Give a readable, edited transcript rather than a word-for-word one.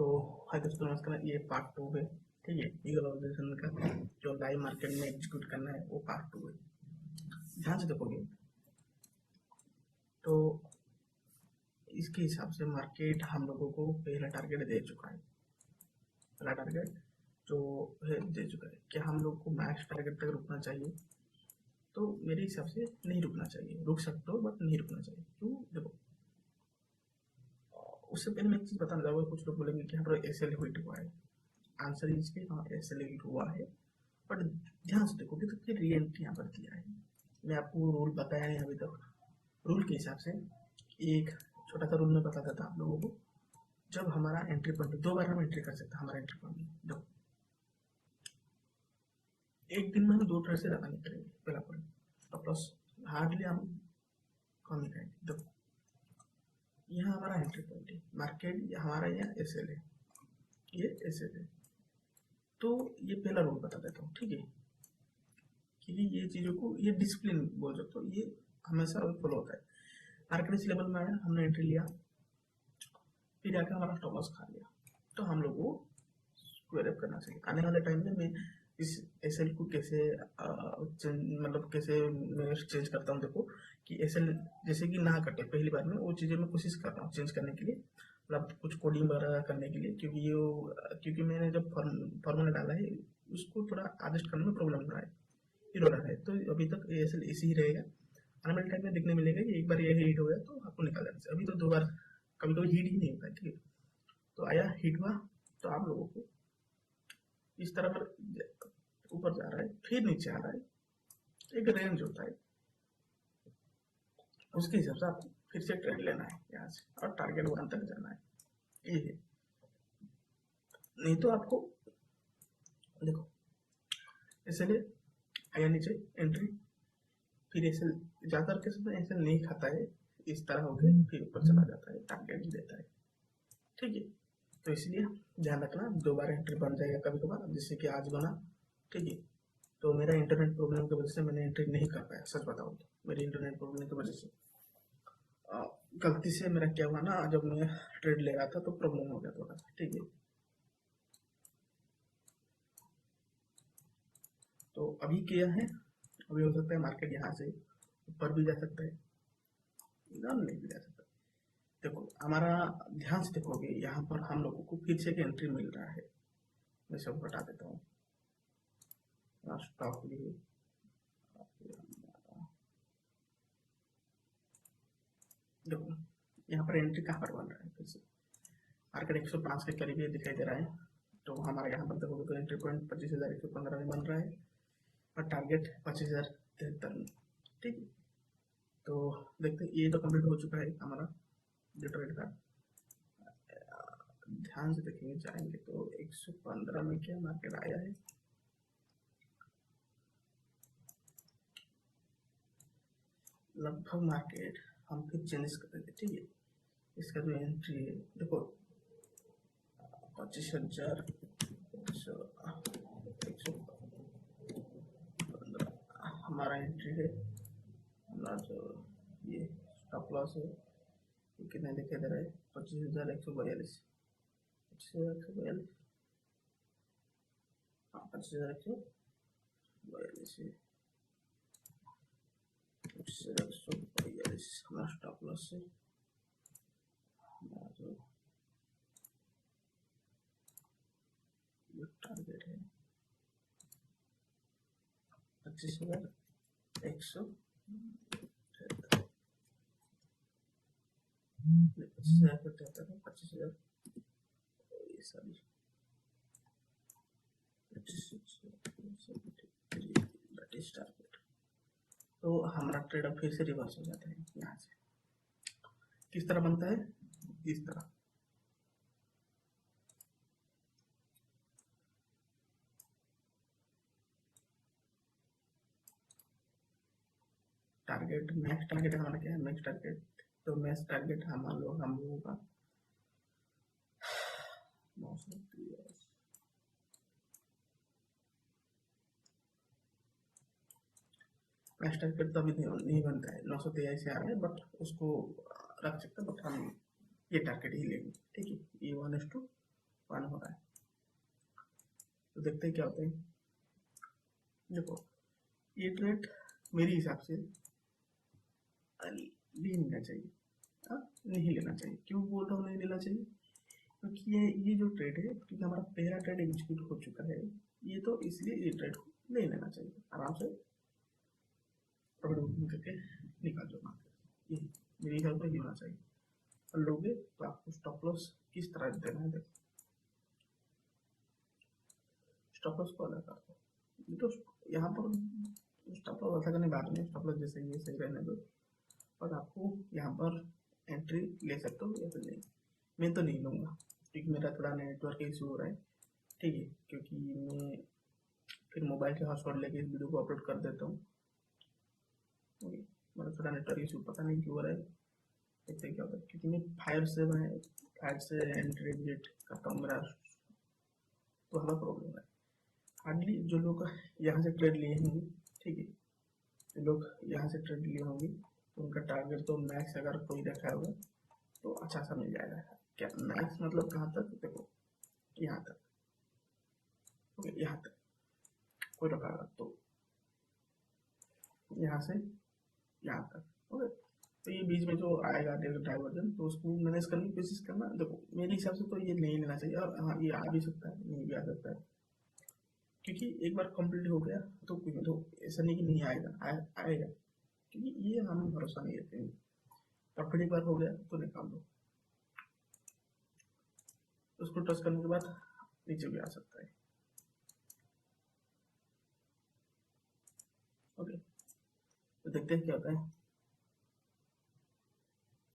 तो हाय दोस्तों, नमस्कार। ये पार्ट 2 है। ठीक है, ईगल ऑब्जर्वेशन का जो लाइव मार्केट में एग्जीक्यूट करना है वो पार्ट 2 है। ध्यान से देखोगे तो इसके हिसाब से मार्केट हम लोगों को पहला टारगेट दे चुका है। पहला टारगेट जो है दे चुका है। क्या हम लोग को मैक्स टारगेट तक रुकना चाहिए? तो मेरे हिसाब से नहीं रुकना चाहिए। रुक सकते हो बट नहीं रुकना चाहिए। क्यों? देखो, उससे पहले मैं एक चीज बताना चाहूंगा। कुछ लोग बोलेंगे कि यहाँ पर एसएल हिट हुआ है। आंसर इज के हाँ, एसएल हिट हुआ है, बट ध्यान से देखोगे तो फिर री एंट्री यहाँ पर दिया है। मैं आपको रूल बताया नहीं अभी तक। रूल के हिसाब से एक छोटा सा रूल मैं बता देता आप लोगों को। जब हमारा एंट्री पॉइंट, 2 बार हम एंट्री कर सकते हैं हमारा एंट्री पॉइंट। देखो, एक दिन में हम 2 ट्रेड से ज़्यादा नहीं करेंगे पहला पॉइंट, और प्लस हार्डली हम कम ही करेंगे। देखो, यहाँ हमारा एंट्री पॉइंट है, मार्केट हमारा यहाँ एसएल है, ये एसएल है। तो ये पहला रूल बता देता हूँ, ठीक है? क्योंकि ये चीज़ों को, ये डिसिप्लिन बोल सकते हो, ये हमेशा फॉलो होता है। मार्केट इस लेवल में आया, हमने एंट्री लिया, फिर आकर हमारा स्टॉप लॉस खा लिया, तो हम लोग को स्क्वायर अप करना चाहिए। आने वाले टाइम में मैं इस एसएल को कैसे मतलब कैसे मैं चेंज करता हूँ। देखो कि एसएल जैसे कि ना कटे पहली बार में, वो चीज़ें मैं कोशिश कर रहा हूँ चेंज करने के लिए, मतलब कुछ कोडिंग वगैरह करने के लिए। क्योंकि मैंने जब फॉर्मूला डाला है उसको थोड़ा एडजस्ट करने में प्रॉब्लम हो रहा है, फिर हो रहा है। तो अभी तक एसएल इसी ही रहेगा। आने वाले टाइम में देखने मिलेगा कि एक बार ये हिट हो गया तो आपको निकाल देना चाहिए। अभी तो 2 बार कभी कभी हिट ही नहीं होता है, ठीक है? तो आया, हिट हुआ, तो आप लोगों को इस तरह पर ऊपर जा रहा है, फिर नीचे आ रहा है, एक रेंज होता है, उसके हिसाब से आपको फिर से ट्रेड लेना है यहाँ से और टारगेट 1 तक जाना है। ये है। नहीं तो आपको देखो, इसलिए आया नीचे एंट्री, फिर ऐसे ज्यादातर केस में ऐसे नहीं खाता है, इस तरह हो गया, फिर ऊपर चला जाता है, टारगेट देता है, ठीक है? तो इसलिए ध्यान रखना, 2 बार एंट्री बन जाएगा कभी कभार, जैसे कि आज बना, ठीक है? तो मेरा इंटरनेट प्रॉब्लम की वजह से मैंने एंट्री नहीं कर पाया, सच बताऊँ तो मेरी इंटरनेट प्रॉब्लम की वजह से गलती से मेरा क्या हुआ ना, जब मैं ट्रेड ले रहा था तो प्रॉब्लम हो गया थोड़ा सा, ठीक है? तो अभी क्या है, अभी हो सकता है मार्केट यहाँ से ऊपर भी जा सकता है, एकदम नहीं भी जा सकता। देखो हमारा, ध्यान से देखोगे यहाँ पर हम लोगों को फिर से एंट्री मिल रहा है। मैं सब बता देता हूँ। स्टॉक भी देखो, यहाँ पर एंट्री कहाँ पर बन रहा है, फिर से मार्केट 105 के करीब ये दिखाई दे रहा है। तो हमारा यहाँ पर देखोगे तो एंट्री पॉइंट 25,115 में बन रहा है और टारगेट 25,073 में, ठीक है? तो देखते हैं, ये तो कंप्लीट हो चुका है हमारा जो ट्रेड का। ध्यान से देखेंगे, जाएंगे तो 115 में क्या मार्केट आया है, लगभग मार्केट हम फिर चेंज कर देंगे, ठीक है? इसका जो एंट्री है देखो, 25,000 हमारा एंट्री है। हमारा जो ये स्टॉप लॉस है ये कितने दिखाई दे रहा है, 25,142, 25,142, हाँ 25,142 है, 25,142 हमारा स्टॉप लॉस है। हमारा जो टारगेट है 25,100, 25,073, 25,000, सॉरी 26,073 टारगेट। तो हमारा ट्रेड अब फिर से रिवर्स हो जाता है यहाँ से। किस तरह बनता है? इस तरह। टारगेट, मैक्स टारगेट हमारा क्या है? मैक्स टारगेट, तो मैक्स टारगेट हम लोगों का 930, मैक्स टारगेट तो अभी नहीं बनता है, 923 से आ रहा है, बट उसको रख सकते हैं, बट हम ये टारगेट ही लेंगे, ठीक है? ये 1:2 नुकसान हो रहा है। तो देखते हैं क्या होता है। देखो ये ट्रेड मेरे हिसाब से नहीं लेना चाहिए। नहीं लेना चाहिए। क्यों बोल रहा हूँ नहीं लेना चाहिए? क्योंकि ये जो ट्रेड है, क्योंकि हमारा पहला ट्रेड एग्जीक्यूट हो चुका है, ये तो इसलिए ये ट्रेड को नहीं लेना चाहिए। आराम से प्रॉफिट बुकिंग करके निकाल दो मार्केट। ये मेरे हिसाब से होना चाहिए। और लोगे तो आपको स्टॉप लॉस किस तरह देना है। देखो स्टॉप लॉस को अलग कर दो। ये तो यहाँ पर स्टॉप लॉस ऐसा करने बाद में स्टॉप लॉस जैसे ये सही रहने दो, और आपको यहाँ पर एंट्री ले सकते हो या फिर नहीं। मैं तो नहीं लूँगा क्योंकि मेरा थोड़ा नेटवर्क इशू हो रहा है, ठीक है। क्योंकि मैं फिर मोबाइल के हॉटस्पॉट लेके इस वीडियो को अपलोड कर देता हूँ। मेरा थोड़ा नेटवर्क इशू पता नहीं क्यों हो रहा है, देखते क्या होता है। क्योंकि मैं फायर से एंट्री एग्जिट करता हूँ मेरा, तो हमें प्रॉब्लम है। हार्डली जो लोग यहाँ से ट्रेड लिए होंगे, ठीक है, जो लोग यहाँ से ट्रेड लिए होंगे तो उनका टारगेट तो मैक्स अगर कोई रखा होगा तो अच्छा सा मिल जाएगा। क्या मैक्स मतलब कहाँ तक? देखो यहाँ तक, ओके, यहाँ तक कोई रखा तो यहाँ से यहाँ तक, ओके। तो ये बीच में जो आएगा डाइवर्जन, तो उसको मैनेज करने की कोशिश करना। देखो मेरे हिसाब से तो ये नहीं लेना चाहिए। और हाँ, ये आ भी सकता है, नहीं भी आ सकता है, क्योंकि एक बार कंप्लीट हो गया तो ऐसा नहीं कि नहीं आएगा, आएगा। क्योंकि ये हम भरोसा नहीं रखते हैं। प्रॉफिट एक बार हो गया तो निकाल दो, उसको टच करने के बाद नीचे भी आ सकता है, ओके। तो देखते हैं क्या होता है।